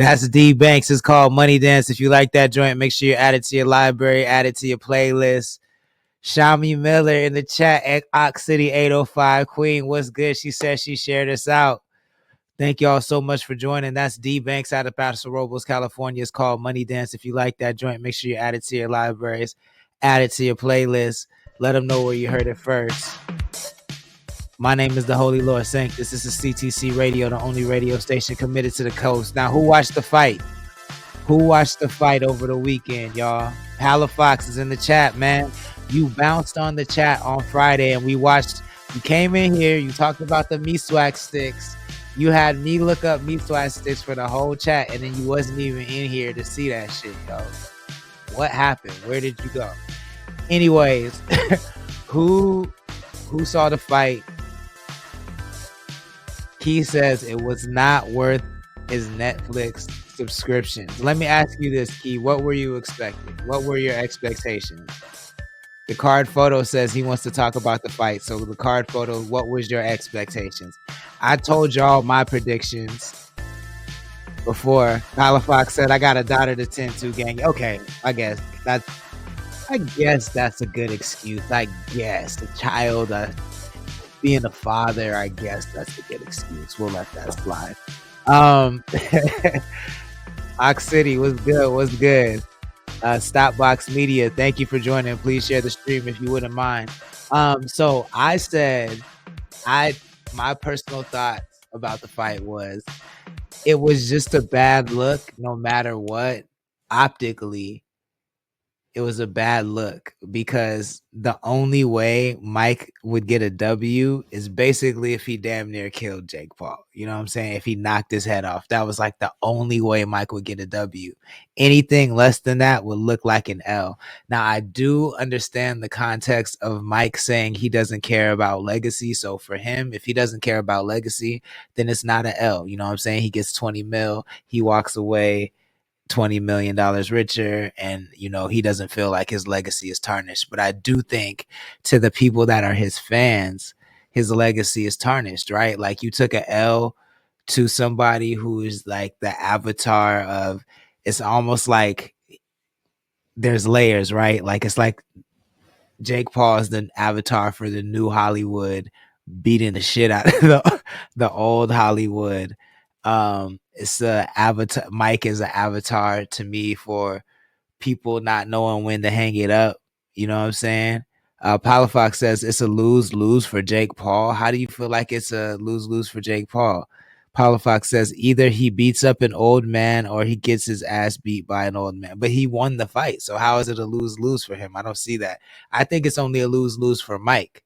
That's D Banks. It's called Money Dance. If you like that joint, make sure you add it to your library, add it to your playlist. Shami Miller in the chat at Ox City 805 Queen. What's good? She says she shared us out. Thank y'all so much for joining. That's D Banks out of Paso Robles, California. It's called Money Dance. If you like that joint, make sure you add it to your libraries, add it to your playlist. Let them know where you heard it first. My name is the Holy Lord Sank. This is the CTC Radio, the only radio station committed to the coast. Now, who watched the fight? Who watched the fight over the weekend, y'all? Halifax is in the chat, man. You bounced on the chat on Friday, and we watched. You came in here. You talked about the Meeswax sticks. You had me look up Meeswax sticks for the whole chat, and then you wasn't even in here to see that shit, yo. What happened? Where did you go? Anyways, who saw the fight? He says it was not worth his Netflix subscriptions. Let me ask you this, Key. What were you expecting? What were your expectations? The card photo says he wants to talk about the fight. So the card photo, what was your expectations? I told y'all my predictions before. Halifax said I got a daughter to tend to, gang. Okay, I guess that's a good excuse. I guess the child being a father, I guess that's a good excuse. We'll let that slide. Ox City was good. Was good. Stopbox Media, thank you for joining. Please share the stream if you wouldn't mind. So I said, my personal thoughts about the fight was, it was just a bad look, no matter what. Optically, it was a bad look because the only way Mike would get a W is basically if he damn near killed Jake Paul. You know what I'm saying? If he knocked his head off, that was like the only way Mike would get a W. Anything less than that would look like an L. Now, I do understand the context of Mike saying he doesn't care about legacy. So for him, if he doesn't care about legacy, then it's not an L. You know what I'm saying? He gets 20 mil. He walks away $20 million richer, and he doesn't feel like his legacy is tarnished. But I do think, to the people that are his fans, his legacy is tarnished, right? Like, you took a L to somebody who is like the avatar of, it's almost like there's layers, right? Like, it's like Jake Paul is the avatar for the new Hollywood, beating the shit out of the old Hollywood. It's the avatar. Mike is an avatar to me for people not knowing when to hang it up. You know what I'm saying? Palafox says it's a lose-lose for Jake Paul. How do you feel like it's a lose-lose for Jake Paul? Palafox says either he beats up an old man or he gets his ass beat by an old man. But he won the fight. So how is it a lose-lose for him? I don't see that. I think it's only a lose-lose for Mike.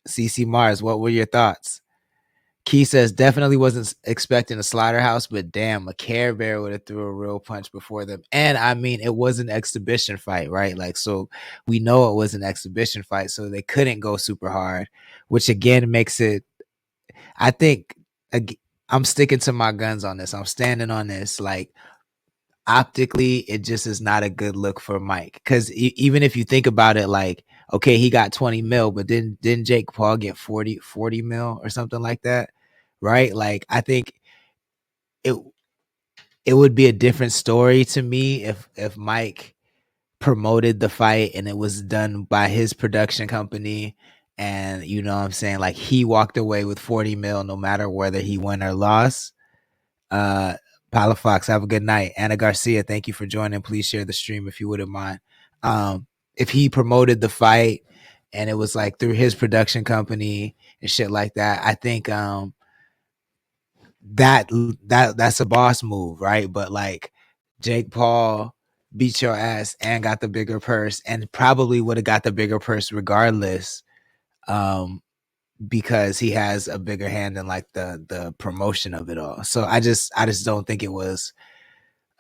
CC Mars, what were your thoughts? Key says definitely wasn't expecting a slaughterhouse, but damn, a Care Bear would have threw a real punch before them. And I mean, it was an exhibition fight, right? Like, so we know it was an exhibition fight, so they couldn't go super hard, which again makes it, I think, I'm sticking to my guns on this. I'm standing on this. Like, optically, it just is not a good look for Mike. Because even if you think about it, like, okay, he got 20 mil, but didn't Jake Paul get 40 mil or something like that? Right? Like, I think it would be a different story to me if Mike promoted the fight and it was done by his production company, and you know what I'm saying, like, he walked away with 40 mil no matter whether he won or lost. Palafox, have a good night. Anna Garcia, thank you for joining. Please share the stream if you wouldn't mind. If he promoted the fight and it was like through his production company and shit like that, I think that's a boss move, right? But like, Jake Paul beat your ass and got the bigger purse, and probably would have got the bigger purse regardless, because he has a bigger hand in like the promotion of it all. So I just don't think it was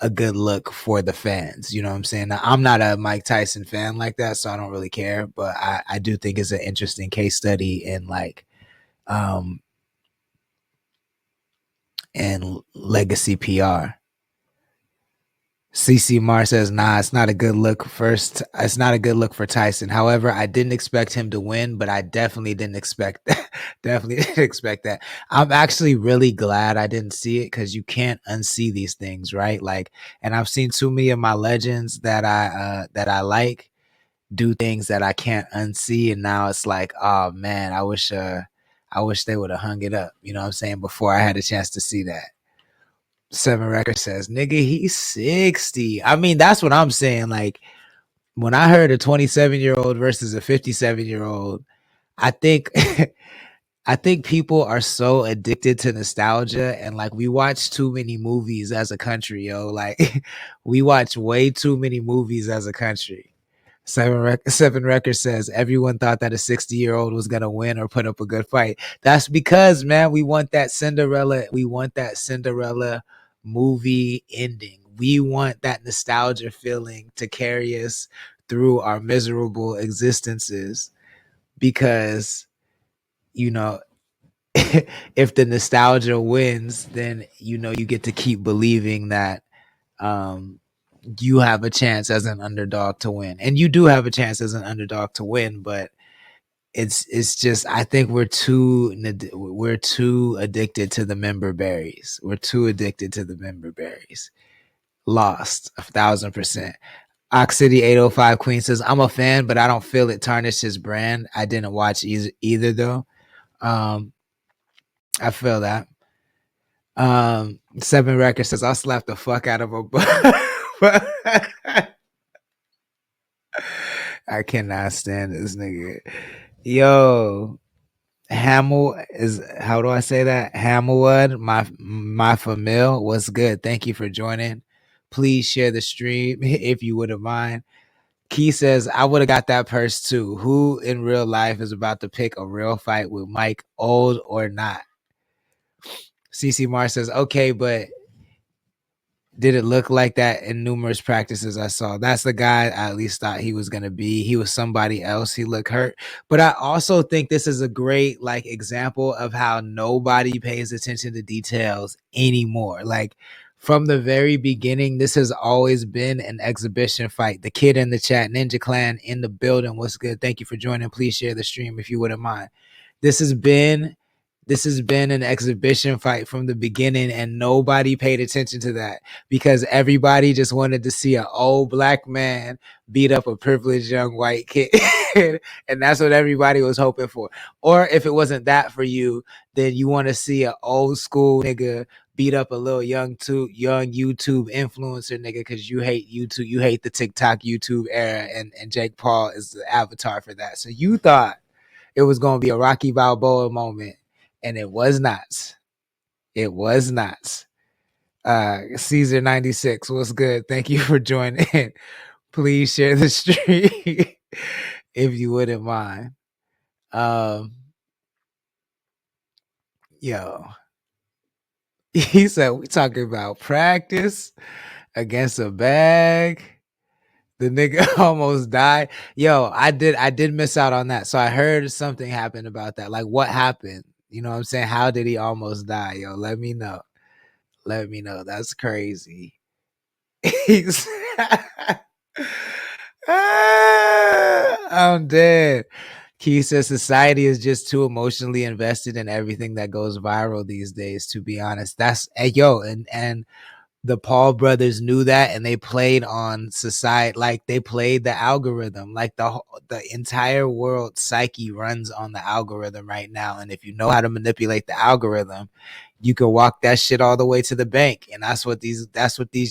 a good look for the fans. You know what I'm saying? Now, I'm not a Mike Tyson fan like that, so I don't really care. But I do think it's an interesting case study in like and legacy PR. CC Mar says, nah, it's not a good look first. It's not a good look for Tyson. However, I didn't expect him to win, but I definitely didn't expect that. Definitely didn't expect that. I'm actually really glad I didn't see it because you can't unsee these things, right? Like, and I've seen too many of my legends that I like do things that I can't unsee. And now it's like, oh man, I wish they would have hung it up. You know what I'm saying? Before I had a chance to see that. Seven Record says, nigga, he's 60. I mean, that's what I'm saying. Like, when I heard a 27-year-old versus a 57-year-old, I think I think people are so addicted to nostalgia and like we watch too many movies as a country, yo. Like we watch way too many movies as a country. Seven Record says everyone thought that a 60-year-old was gonna win or put up a good fight. That's because, man, we want that Cinderella. We want that Cinderella movie ending. We want that nostalgia feeling to carry us through our miserable existences because you know if the nostalgia wins, then you get to keep believing that um you have a chance as an underdog to win. And you do have a chance as an underdog to win, but it's just I think we're too addicted to the member berries. We're too addicted to the member berries. Lost 1,000%. Ox City 805 Queen says, I'm a fan, but I don't feel it tarnished his brand. I didn't watch either though. Um, I feel that. Seven Record says, I'll slap the fuck out of a I cannot stand this nigga. Yo, Hamel is how do I say that? Hamelwood, my famil. What's good? Thank you for joining. Please share the stream if you wouldn't mind. Key says, I would have got that purse too. Who in real life is about to pick a real fight with Mike, old or not? CC Mar says, okay, but did it look like that in numerous practices I saw? That's the guy I at least thought he was gonna be. He was somebody else. He looked hurt. But I also think this is a great like example of how nobody pays attention to details anymore. Like from the very beginning, this has always been an exhibition fight. The kid in the chat, Ninja Clan in the building. What's good? Thank you for joining. Please share the stream if you wouldn't mind. This has been an exhibition fight from the beginning, and nobody paid attention to that because everybody just wanted to see an old black man beat up a privileged young white kid. And that's what everybody was hoping for. Or if it wasn't that for you, then you want to see an old school nigga beat up a little young YouTube influencer nigga because you hate YouTube, you hate the TikTok YouTube era, and Jake Paul is the avatar for that. So you thought it was going to be a Rocky Balboa moment, and it was not. It was not. Caesar 96, what's good? Thank you for joining. Please share the stream if you wouldn't mind. Yo, he said we talking about practice against a bag. The nigga almost died. Yo, I did miss out on that. So I heard something happened about that. Like what happened? You know what I'm saying? How did he almost die? Yo, let me know. Let me know. That's crazy. I'm dead. Key says society is just too emotionally invested in everything that goes viral these days, to be honest. That's yo, and the Paul brothers knew that, and they played on society, like they played the algorithm. Like the entire world psyche runs on the algorithm right now, and if you know how to manipulate the algorithm, you can walk that shit all the way to the bank. And that's what these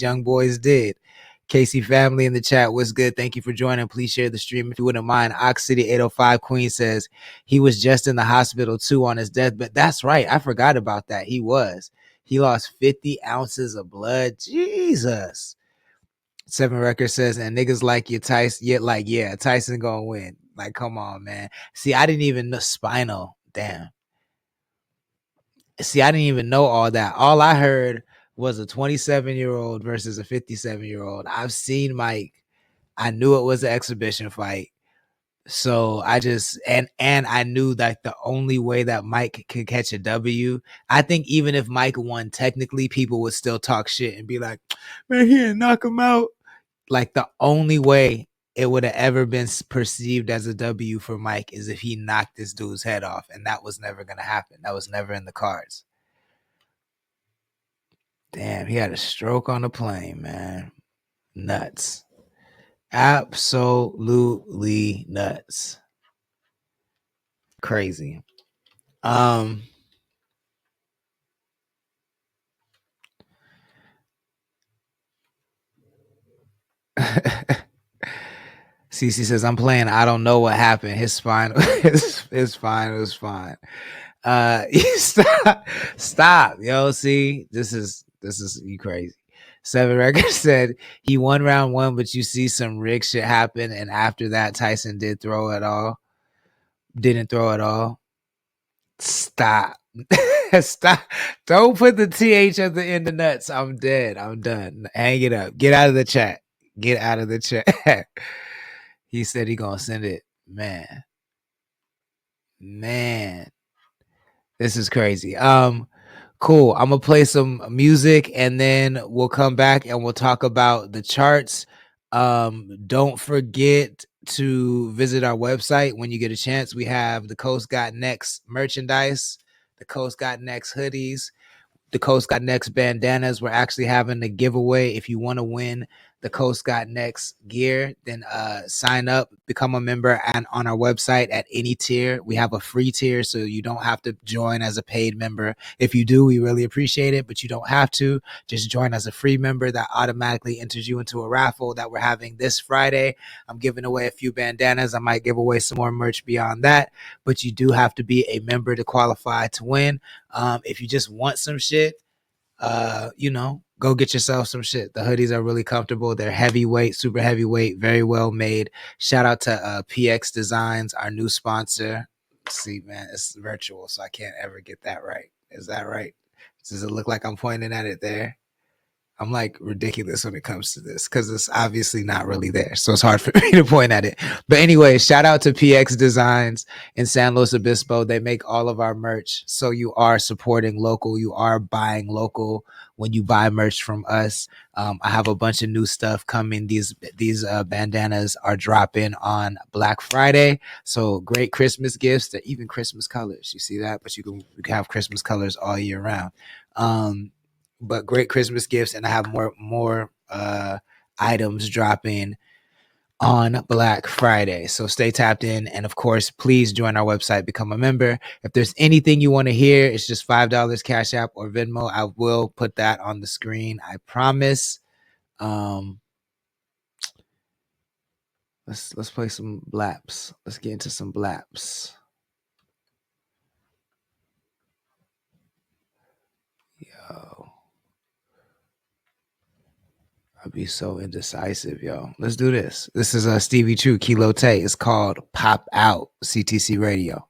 young boys did. Casey family in the chat, what's good? Thank you for joining. Please share the stream if you wouldn't mind. Ox City 805 Queen says he was just in the hospital too on his deathbed. That's right. I forgot about that. He lost 50 ounces of blood. Jesus. Seven Record says, and niggas like you, Tyson. Yet, like, yeah, Tyson gonna win. Like, come on, man. See, I didn't even know spinal. Damn. See, I didn't even know all that. All I heard was a 27-year-old versus a 57-year-old. I've seen Mike. I knew it was an exhibition fight. So I just and I knew that the only way that Mike could catch a W, I think even if Mike won technically, people would still talk shit and be like, man, he didn't knock him out. Like the only way it would have ever been perceived as a W for Mike is if he knocked this dude's head off, and that was never gonna happen. That was never in the cards. Damn, he had a stroke on the plane, man. Nuts. Absolutely nuts. Crazy. CC says, I'm playing. I don't know what happened. His spine is fine. It was fine. Stop. Yo, see, this is you crazy. Seven Records said he won round one, but you see some rig shit happen, and after that, Tyson didn't throw at all. Stop. Stop. Don't put the TH at the end of nuts. I'm dead. I'm done. Hang it up. Get out of the chat. Get out of the chat. He said he gonna send it. Man. This is crazy. Cool. I'm gonna play some music and then we'll come back and we'll talk about the charts. Don't forget to visit our website when you get a chance. We have the Coast Got Next merchandise, the Coast Got Next hoodies, the Coast Got Next bandanas. We're actually having a giveaway. If you want to win the Coast Got Next gear, then sign up, become a member, and on our website at any tier. We have a free tier, so you don't have to join as a paid member. If you do, we really appreciate it, but you don't have to. Just join as a free member. That automatically enters you into a raffle that we're having this Friday. I'm giving away a few bandanas. I might give away some more merch beyond that, but you do have to be a member to qualify to win. If you just want some shit, go get yourself some shit. The hoodies are really comfortable. They're heavyweight, super heavyweight, very well made. Shout out to PX Designs, our new sponsor. See, man, it's virtual, so I can't ever get that right. Is that right? Does it look like I'm pointing at it there? I'm like ridiculous when it comes to this because it's obviously not really there. So it's hard for me to point at it. But anyway, shout out to PX Designs in San Luis Obispo. They make all of our merch. So you are supporting local. You are buying local when you buy merch from us. I have a bunch of new stuff coming. These bandanas are dropping on Black Friday. So great Christmas gifts. They're even Christmas colors. You see that? But you can have Christmas colors all year round. But great Christmas gifts, and I have more items dropping on Black Friday. So stay tapped in, and of course, please join our website, become a member. If there's anything you want to hear, it's just $5 Cash App or Venmo. I will put that on the screen. I promise. Let's play some blaps. Let's get into some blaps. Yo. I'd be so indecisive, yo. Let's do this. This is Stevie True, Kilo Tay. It's called Pop Out, CTC Radio.